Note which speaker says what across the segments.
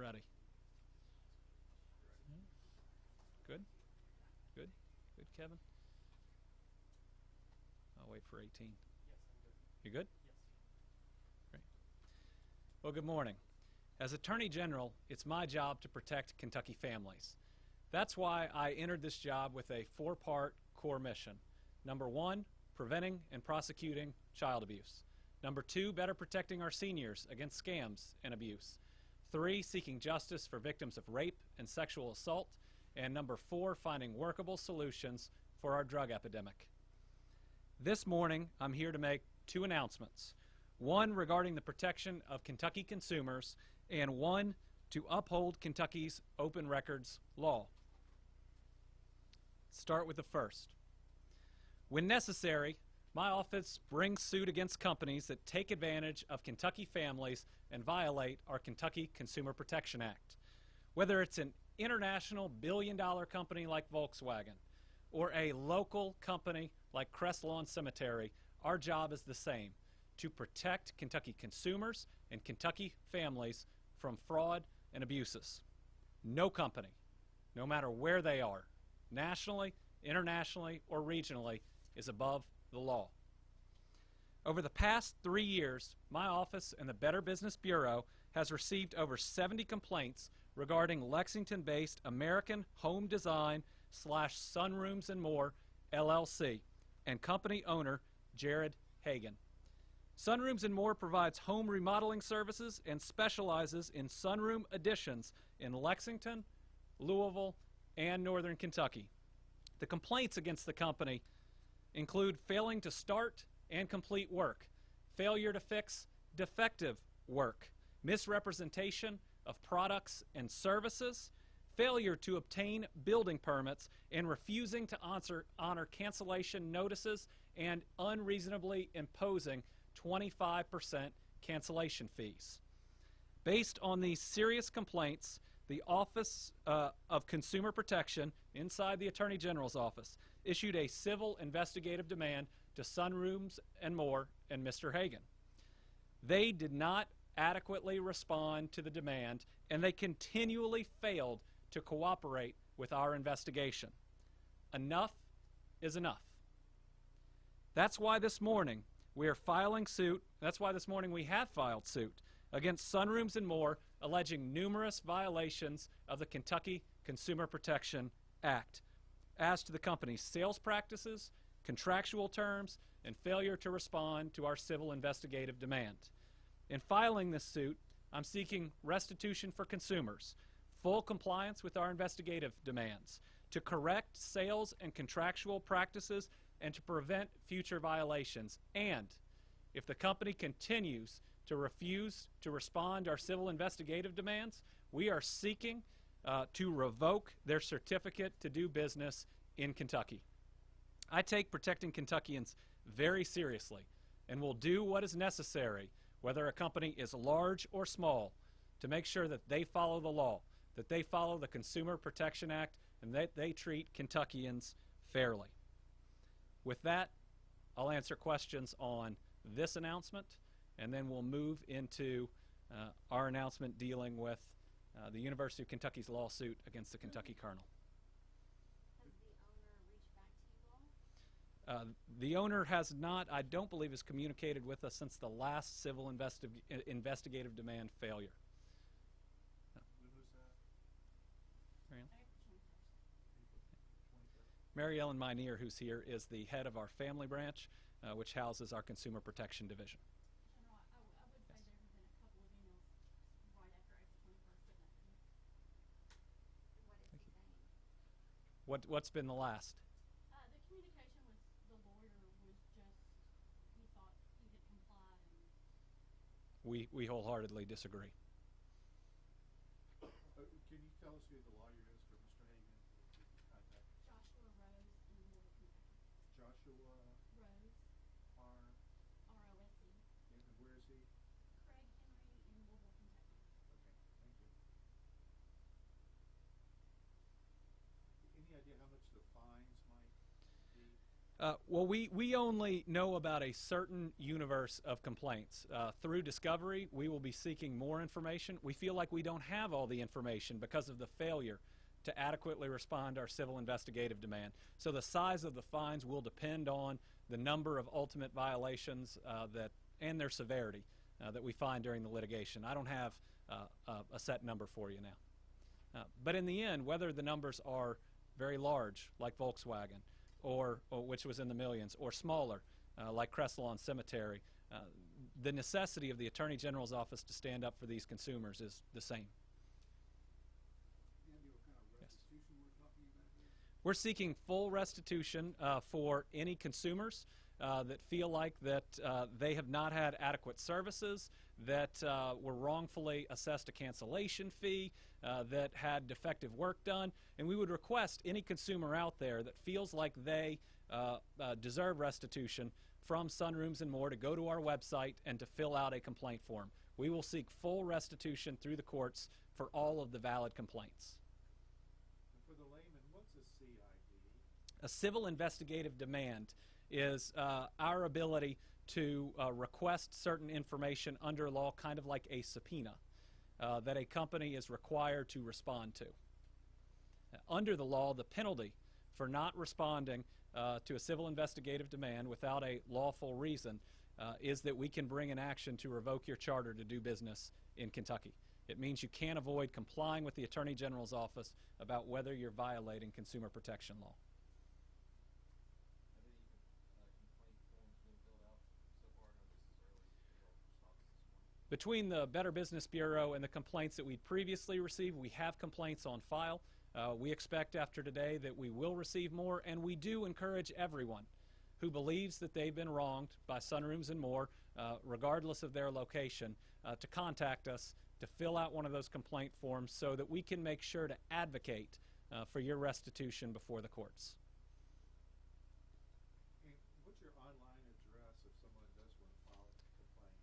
Speaker 1: ready. Good? Good? Good, Kevin? I'll wait for 18.
Speaker 2: Yes, I'm good.
Speaker 1: You good?
Speaker 2: Yes.
Speaker 1: Great. Well, good morning. As Attorney General, it's my job to protect Kentucky families. That's why I entered this job with a four-part core mission. Number one, preventing and prosecuting child abuse. Number two, better protecting our seniors against scams and abuse. 3, seeking justice for victims of rape and sexual assault. And number 4, finding workable solutions for our drug epidemic. This morning, I'm here to make 2 announcements. One regarding the protection of Kentucky consumers, and one to uphold Kentucky's open records law. Start with the first. When necessary, my office brings suit against companies that take advantage of Kentucky families and violate our Kentucky Consumer Protection Act. Whether it's an international billion-dollar company like Volkswagen or a local company like Crest Lawn Cemetery, our job is the same: to protect Kentucky consumers and Kentucky families from fraud and abuses. No company, no matter where they are, nationally, internationally, or regionally, is above the law. Over the past 3 years, my office and the Better Business Bureau has received over 70 complaints regarding Lexington-based American Home Design / Sunrooms and More, LLC, and company owner Jared Hagan. Sunrooms and More provides home remodeling services and specializes in sunroom additions in Lexington, Louisville, and Northern Kentucky. The complaints against the company include failing to start and complete work, failure to fix defective work, misrepresentation of products and services, failure to obtain building permits, and refusing to honor cancellation notices, and unreasonably imposing 25% cancellation fees. Based on these serious complaints, the Office of Consumer Protection inside the Attorney General's office issued a civil investigative demand to Sunrooms and More and Mr. Hagan. They did not adequately respond to the demand, and they continually failed to cooperate with our investigation. Enough is enough. That's why this morning we are filing suit. That's why this morning we have filed suit against Sunrooms and More, alleging numerous violations of the Kentucky Consumer Protection Act as to the company's sales practices, contractual terms, and failure to respond to our civil investigative demand. In filing this suit, I'm seeking restitution for consumers, full compliance with our investigative demands, to correct sales and contractual practices, and to prevent future violations. And if the company continues to refuse to respond to our civil investigative demands, we are seeking to revoke their certificate to do business in Kentucky. I take protecting Kentuckians very seriously and will do what is necessary, whether a company is large or small, to make sure that they follow the law, that they follow the Consumer Protection Act, and that they treat Kentuckians fairly. With that, I'll answer questions on this announcement, and then we'll move into our announcement dealing with the University of Kentucky's lawsuit against the Kentucky Kernel.
Speaker 3: Has the owner reached back to you all?
Speaker 1: The owner has not, I don't believe, has communicated with us since the last civil investigative demand failure.
Speaker 2: When was that?
Speaker 1: Mary Ellen?
Speaker 3: April 21st.
Speaker 1: Mary Ellen Minear, who's here, is the head of our family branch, which houses our Consumer Protection Division.
Speaker 3: General, I would say there have been a couple of emails right after April 21st. What is he saying?
Speaker 1: What's been the last?
Speaker 3: The communication with the lawyer was just, he thought he had complied, and
Speaker 1: We wholeheartedly disagree.
Speaker 2: Can you tell us who the lawyer is for Mr. Hagan? Contact
Speaker 3: Joshua Rose in Louisville, Kentucky.
Speaker 2: Joshua
Speaker 3: Rose,
Speaker 2: R.
Speaker 3: R-O-S-E.
Speaker 2: And where is he?
Speaker 3: Craig Henry in Louisville, Kentucky.
Speaker 2: Okay, thank you. Any idea how much the fines might be?
Speaker 1: Well, we only know about a certain universe of complaints. Through discovery, we will be seeking more information. We feel like we don't have all the information because of the failure to adequately respond to our civil investigative demand. So the size of the fines will depend on the number of ultimate violations and their severity that we find during the litigation. I don't have a set number for you now. But in the end, whether the numbers are very large, like Volkswagen, or which was in the millions, or smaller, like Kresslawn Cemetery, the necessity of the Attorney General's office to stand up for these consumers is the same.
Speaker 2: Andy, what kind of restitution we're talking about here?
Speaker 1: We're seeking full restitution for any consumers that feel like that they have not had adequate services, that were wrongfully assessed a cancellation fee, that had defective work done, and we would request any consumer out there that feels like they deserve restitution from Sunrooms and More to go to our website and to fill out a complaint form. We will seek full restitution through the courts for all of the valid complaints.
Speaker 2: And for the layman, what's a CID?
Speaker 1: A civil investigative demand is our ability to request certain information under law, kind of like a subpoena, that a company is required to respond to. Under the law, the penalty for not responding to a civil investigative demand without a lawful reason is that we can bring an action to revoke your charter to do business in Kentucky. It means you can't avoid complying with the Attorney General's office about whether you're violating consumer protection law. Between the Better Business Bureau and the complaints that we'd previously received, we have complaints on file. We expect after today that we will receive more, and we do encourage everyone who believes that they've been wronged by Sunrooms and More, regardless of their location, to contact us, to fill out one of those complaint forms so that we can make sure to advocate for your restitution before the courts.
Speaker 2: And what's your online address if someone does want to file a complaint?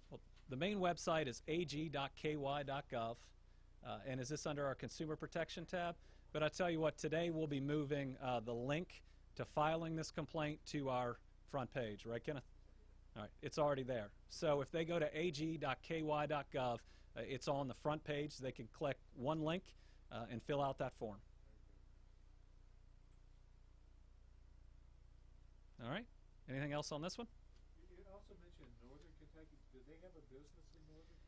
Speaker 1: Well, the main website is ag.ky.gov, and is this under our Consumer Protection tab? But I tell you what, today we'll be moving the link to filing this complaint to our front page, right, Kenneth? All right, it's already there. So if they go to ag.ky.gov, it's on the front page. They can click one link and fill out that form. All right, anything else on this one?
Speaker 2: You also mentioned Northern Kentucky. Do they have a business in Northern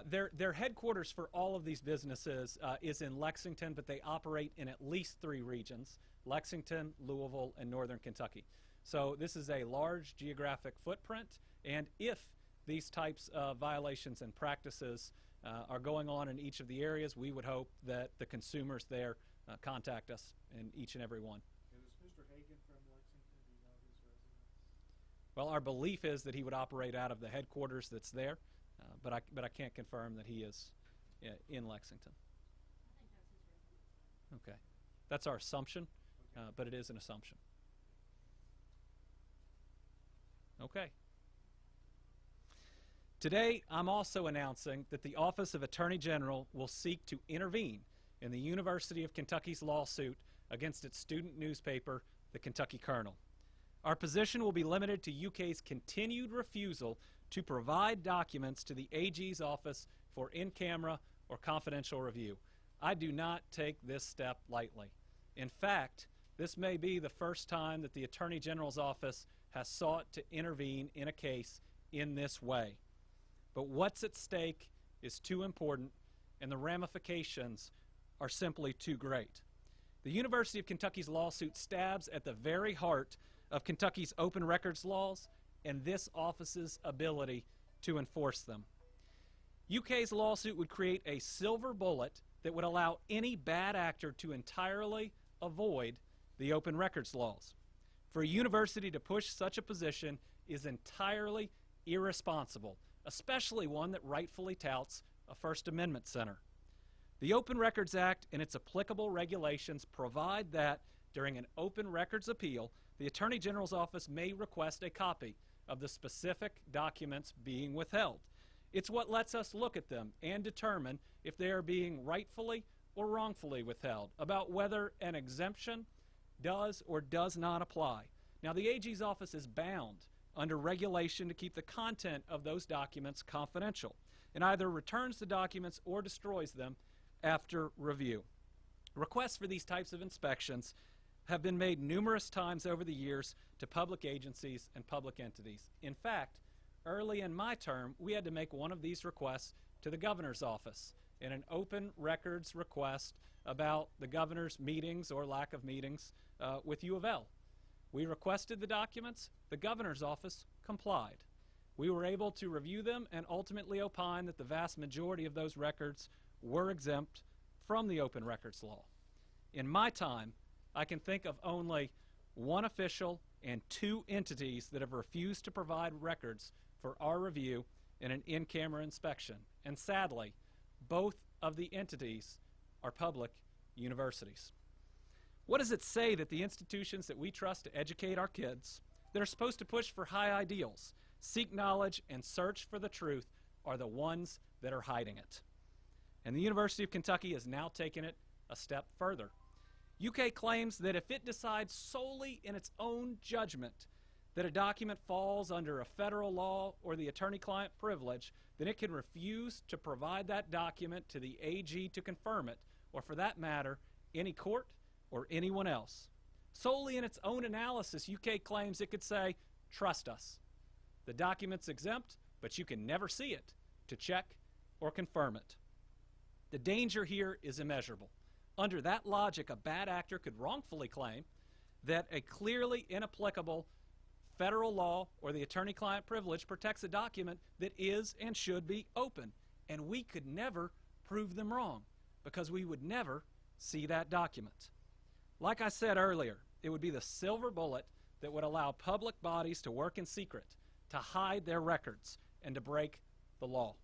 Speaker 2: Kentucky?
Speaker 1: Their headquarters for all of these businesses is in Lexington, but they operate in at least 3 regions: Lexington, Louisville, and Northern Kentucky. So this is a large geographic footprint, and if these types of violations and practices are going on in each of the areas, we would hope that the consumers there contact us in each and every one.
Speaker 2: And is Mr. Hagan from Lexington? Do you know his residence?
Speaker 1: Well, our belief is that he would operate out of the headquarters that's there, but I can't confirm that he is in Lexington.
Speaker 3: I think that's his residence.
Speaker 1: Okay, that's our assumption,
Speaker 2: Okay.
Speaker 1: but it is an assumption. Okay. Today, I'm also announcing that the Office of Attorney General will seek to intervene in the University of Kentucky's lawsuit against its student newspaper, the Kentucky Kernel. Our position will be limited to UK's continued refusal to provide documents to the AG's office for in-camera or confidential review. I do not take this step lightly. In fact, this may be the first time that the Attorney General's office has sought to intervene in a case in this way. But what's at stake is too important, and the ramifications are simply too great. The University of Kentucky's lawsuit stabs at the very heart of Kentucky's open records laws and this office's ability to enforce them. UK's lawsuit would create a silver bullet that would allow any bad actor to entirely avoid the open records laws. For a university to push such a position is entirely irresponsible, especially one that rightfully touts a First Amendment center. The Open Records Act and its applicable regulations provide that during an open records appeal, the Attorney General's office may request a copy of the specific documents being withheld. It's what lets us look at them and determine if they are being rightfully or wrongfully withheld, about whether an exemption does or does not apply. Now, the AG's office is bound under regulation to keep the content of those documents confidential and either returns the documents or destroys them after review. Requests for these types of inspections have been made numerous times over the years to public agencies and public entities. In fact, early in my term, we had to make one of these requests to the governor's office in an open records request about the governor's meetings or lack of meetings with U of L. We requested the documents. The governor's office complied. We were able to review them and ultimately opine that the vast majority of those records were exempt from the open records law. In my time, I can think of only one official and two entities that have refused to provide records for our review in an in-camera inspection. And sadly, both of the entities are public universities. What does it say that the institutions that we trust to educate our kids, that are supposed to push for high ideals, seek knowledge, and search for the truth, are the ones that are hiding it? And the University of Kentucky has now taken it a step further. UK claims that if it decides solely in its own judgment that a document falls under a federal law or the attorney-client privilege, then it can refuse to provide that document to the AG to confirm it, or for that matter, any court or anyone else. Solely in its own analysis, UK claims it could say, trust us. The document's exempt, but you can never see it to check or confirm it. The danger here is immeasurable. Under that logic, a bad actor could wrongfully claim that a clearly inapplicable federal law or the attorney-client privilege protects a document that is and should be open, and we could never prove them wrong because we would never see that document. Like I said earlier, it would be the silver bullet that would allow public bodies to work in secret, to hide their records, and to break the law.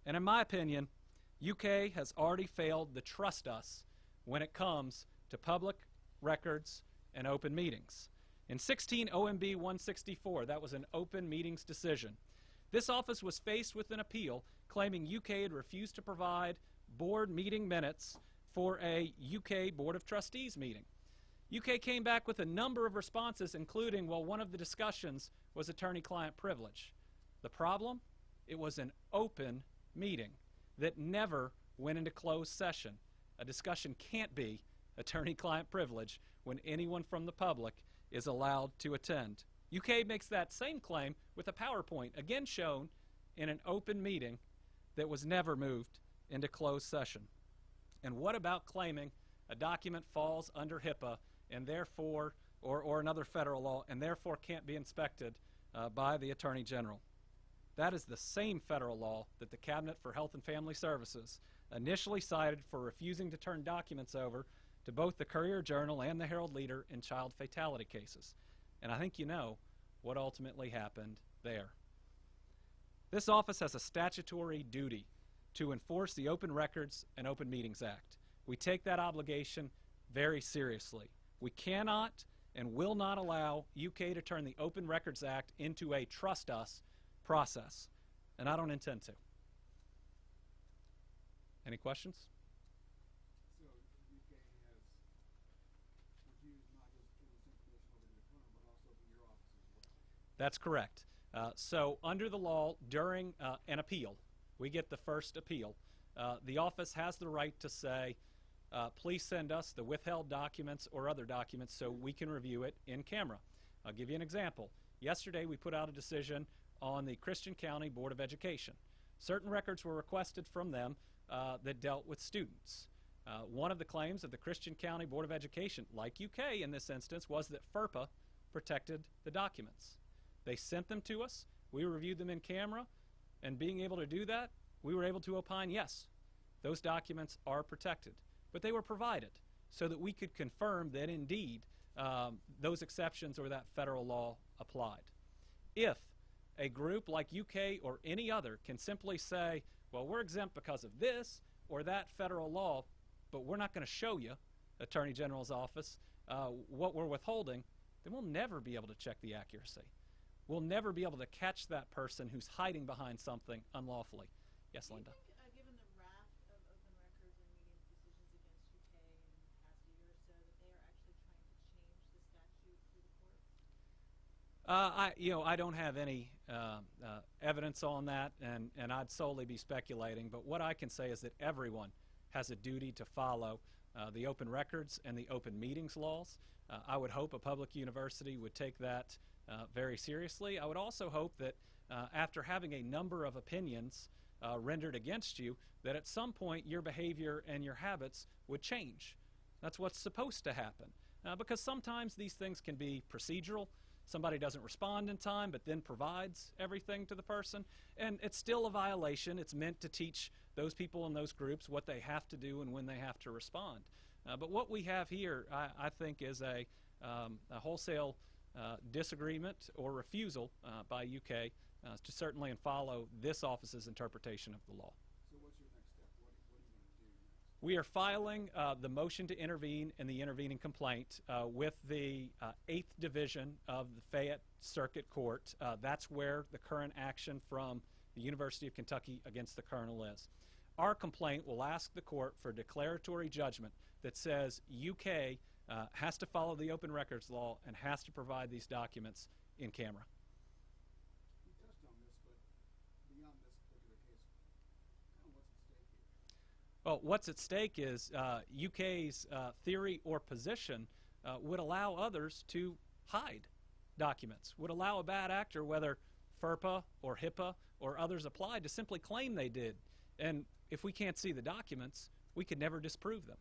Speaker 1: And in my opinion, UK has already failed to trust us when it comes to public records and open meetings. In 16 OMB 164, that was an open meetings decision. This office was faced with an appeal claiming UK had refused to provide board meeting minutes for a UK Board of Trustees meeting. UK came back with a number of responses, including, well, one of the discussions was attorney-client privilege. The problem? It was an open meeting that never went into closed session. A discussion can't be attorney-client privilege when anyone from the public is allowed to attend. UK makes that same claim with a PowerPoint, again shown in an open meeting that was never moved into closed session. And what about claiming a document falls under HIPAA and therefore, or another federal law, and therefore can't be inspected by the Attorney General? That is the same federal law that the Cabinet for Health and Family Services initially cited for refusing to turn documents over to both the Courier-Journal and the Herald-Leader in child fatality cases. And I think you know what ultimately happened there. This office has a statutory duty to enforce the Open Records and Open Meetings Act. We take that obligation very seriously. We cannot and will not allow UK to turn the Open Records Act into a trust us process, and I don't intend to. Any questions?
Speaker 2: So UK has refused not just to turn this information over to the Colonel, but also to your office as well.
Speaker 1: That's correct. So under the law, during an appeal, we get the first appeal. The office has the right to say, please send us the withheld documents or other documents so we can review it in camera. I'll give you an example. Yesterday we put out a decision on the Christian County Board of Education. Certain records were requested from them that dealt with students. One of the claims of the Christian County Board of Education, like UK in this instance, was that FERPA protected the documents. They sent them to us, we reviewed them in camera, and being able to do that, we were able to opine, yes, those documents are protected. But they were provided so that we could confirm that indeed those exceptions or that federal law applied. If a group like UK or any other can simply say, well, we're exempt because of this or that federal law, but we're not going to show you, Attorney General's office, what we're withholding, then we'll never be able to check the accuracy. We'll never be able to catch that person who's hiding behind something unlawfully. Yes, Linda?
Speaker 4: Do you think, given the raft of open records and meetings decisions against UK in the past year or so, that they are actually trying to
Speaker 1: I don't have any evidence on that, and I'd solely be speculating. But what I can say is that everyone has a duty to follow the open records and the open meetings laws. I would hope a public university would take that very seriously. I would also hope that after having a number of opinions rendered against you, that at some point your behavior and your habits would change. That's what's supposed to happen. Because sometimes these things can be procedural. Somebody doesn't respond in time, but then provides everything to the person. And it's still a violation. It's meant to teach those people in those groups what they have to do and when they have to respond. But what we have here, I think, is a wholesale disagreement or refusal by UK to certainly follow this office's interpretation of the law.
Speaker 2: So what's your next step? What are you going to do next?
Speaker 1: We are filing the motion to intervene in the intervening complaint with the 8th Division of the Fayette Circuit Court. That's where the current action from the University of Kentucky against the Kernel is. Our complaint will ask the court for a declaratory judgment that says UK has to follow the open records law and has to provide these documents in camera.
Speaker 2: You touched on this, but beyond this particular case, kind of what's at stake here?
Speaker 1: Well, what's at stake is UK's theory or position would allow others to hide documents, would allow a bad actor, whether FERPA or HIPAA or others applied, to simply claim they did. And if we can't see the documents, we could never disprove them.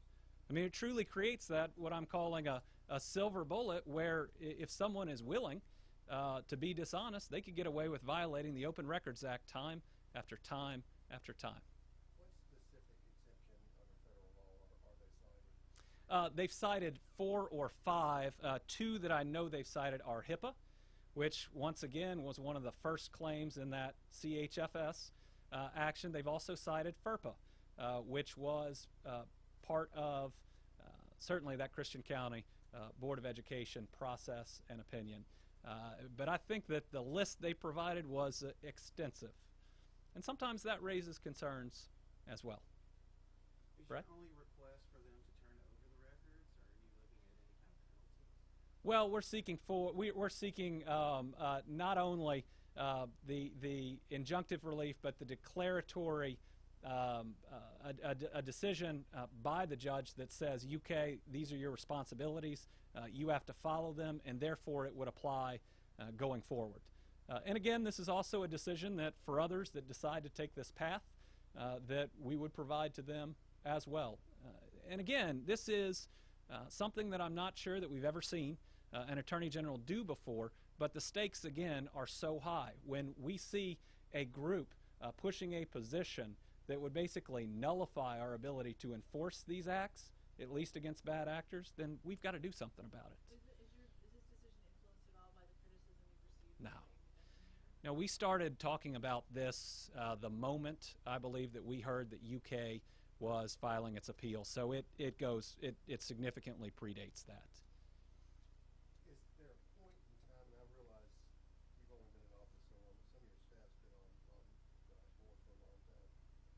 Speaker 1: I mean, it truly creates that, what I'm calling a silver bullet, where if someone is willing to be dishonest, they could get away with violating the Open Records Act time after time after time.
Speaker 4: What specific exception under federal law are they citing?
Speaker 1: They've cited 4 or 5. 2 that I know they've cited are HIPAA, which once again was one of the first claims in that CHFS action. They've also cited FERPA, which was part of certainly that Christian County Board of Education process and opinion. But I think that the list they provided was extensive. And sometimes that raises concerns as well.
Speaker 4: Is
Speaker 1: Brett?
Speaker 4: your only request for them to turn over the records, or are you looking at any kind of penalties?
Speaker 1: Well, we're seeking not only the injunctive relief, but the declaratory a decision by the judge that says, UK, these are your responsibilities, you have to follow them, and therefore it would apply going forward. And again, this is also a decision that for others that decide to take this path, that we would provide to them as well. And again, this is something that I'm not sure that we've ever seen an Attorney General do before, but the stakes again are so high. When we see a group pushing a position that would basically nullify our ability to enforce these acts, at least against bad actors, then we've got to do something about it.
Speaker 3: Is this decision influenced at all by the criticism you've received?
Speaker 1: No.
Speaker 3: from the
Speaker 1: Now, we started talking about this the moment I believe that we heard that UK was filing its appeal, so it significantly predates that.
Speaker 4: Is there a point in time, and I realize you've only been in office so long, but some of your staff's been on the board for a long time.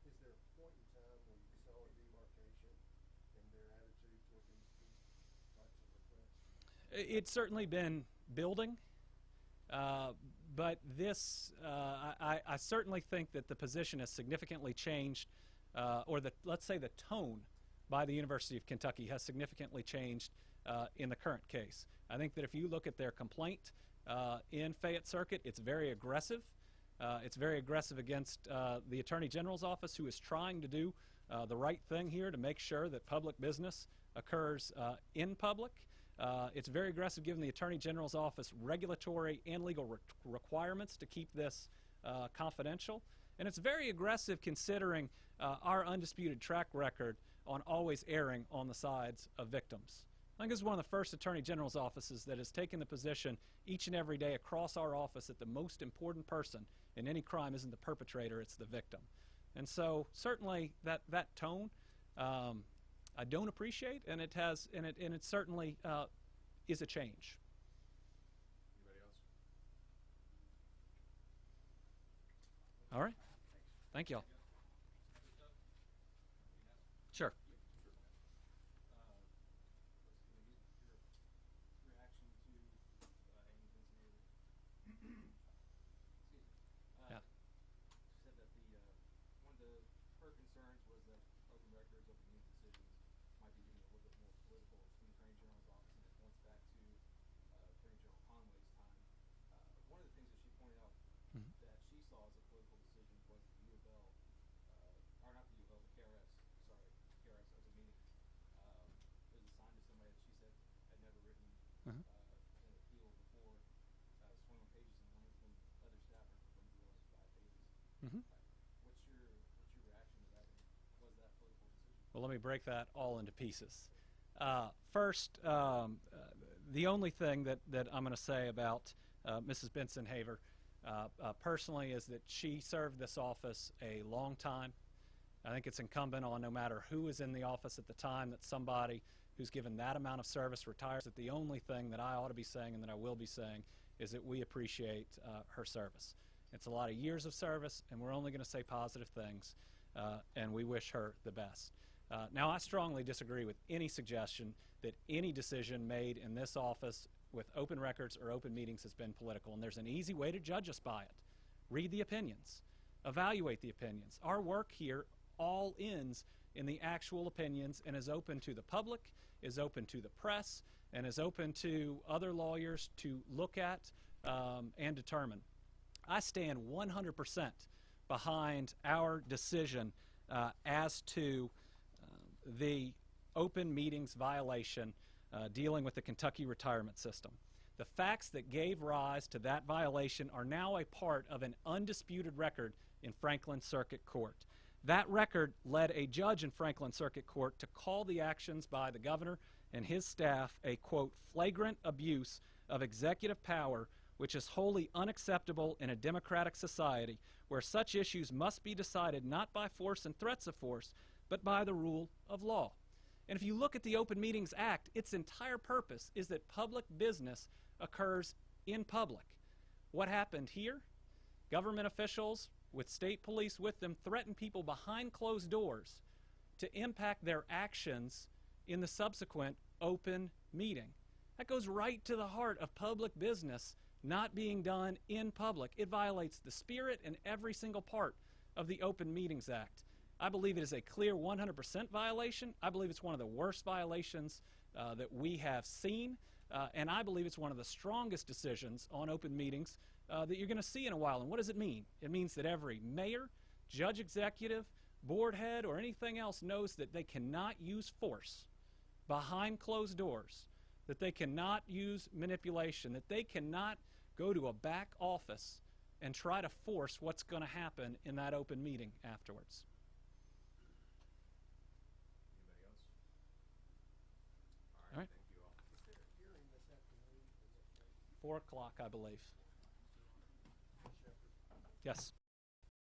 Speaker 4: Is there a point in time where you saw a demarcation in their attitude toward these types of requests?
Speaker 1: It's certainly been building, but this, I certainly think that the position has significantly changed, or let's say the tone by the University of Kentucky has significantly changed in the current case. I think that if you look at their complaint in Fayette Circuit, it's very aggressive. It's very aggressive against the Attorney General's office, who is trying to do the right thing here to make sure that public business occurs in public. It's very aggressive given the Attorney General's office regulatory and legal requirements to keep this confidential. And it's very aggressive considering our undisputed track record on always erring on the sides of victims. I think this is one of the first Attorney General's offices that has taken the position each and every day across our office that the most important person in any crime isn't the perpetrator, it's the victim. And so certainly that tone I don't appreciate, and it certainly is a change.
Speaker 2: Anybody else?
Speaker 1: All right. Thank you all. Sure.
Speaker 2: Reaction to Amy Vincent
Speaker 1: Well, let me break that all into pieces. First, the only thing that I'm going to say about Mrs. Benson-Haver personally is that she served this office a long time. I think it's incumbent on, no matter who is in the office at the time, that somebody who's given that amount of service retires. That the only thing that I ought to be saying and that I will be saying is that we appreciate her service. It's a lot of years of service, and we're only going to say positive things, and we wish her the best. Now, I strongly disagree with any suggestion that any decision made in this office with open records or open meetings has been political, and there's an easy way to judge us by it. Read the opinions. Evaluate the opinions. Our work here all ends in the actual opinions and is open to the public, is open to the press, and is open to other lawyers to look at and determine. I stand 100% behind our decision as to the open meetings violation dealing with the Kentucky retirement system. The facts that gave rise to that violation are now a part of an undisputed record in Franklin Circuit Court. That record led a judge in Franklin Circuit Court to call the actions by the governor and his staff a, quote, flagrant abuse of executive power, which is wholly unacceptable in a democratic society where such issues must be decided not by force and threats of force, but by the rule of law. And if you look at the Open Meetings Act, its entire purpose is that public business occurs in public. What happened here? Government officials with state police with them threaten people behind closed doors to impact their actions in the subsequent open meeting. That goes right to the heart of public business not being done in public. It violates the spirit and every single part of the Open Meetings Act. I believe it is a clear 100% violation. I believe it's one of the worst violations that we have seen, and I believe it's one of the strongest decisions on open meetings that you're going to see in a while. And what does it mean? It means that every mayor, judge executive, board head, or anything else knows that they cannot use force behind closed doors, that they cannot use manipulation, that they cannot go to a back office and try to force what's going to happen in that open meeting afterwards.
Speaker 5: Anybody else? All right,
Speaker 1: All right.
Speaker 5: thank you all.
Speaker 4: Is there a hearing this afternoon? Is it,
Speaker 1: 4 o'clock, I believe.
Speaker 4: Ms. Shepherd?
Speaker 1: Yes.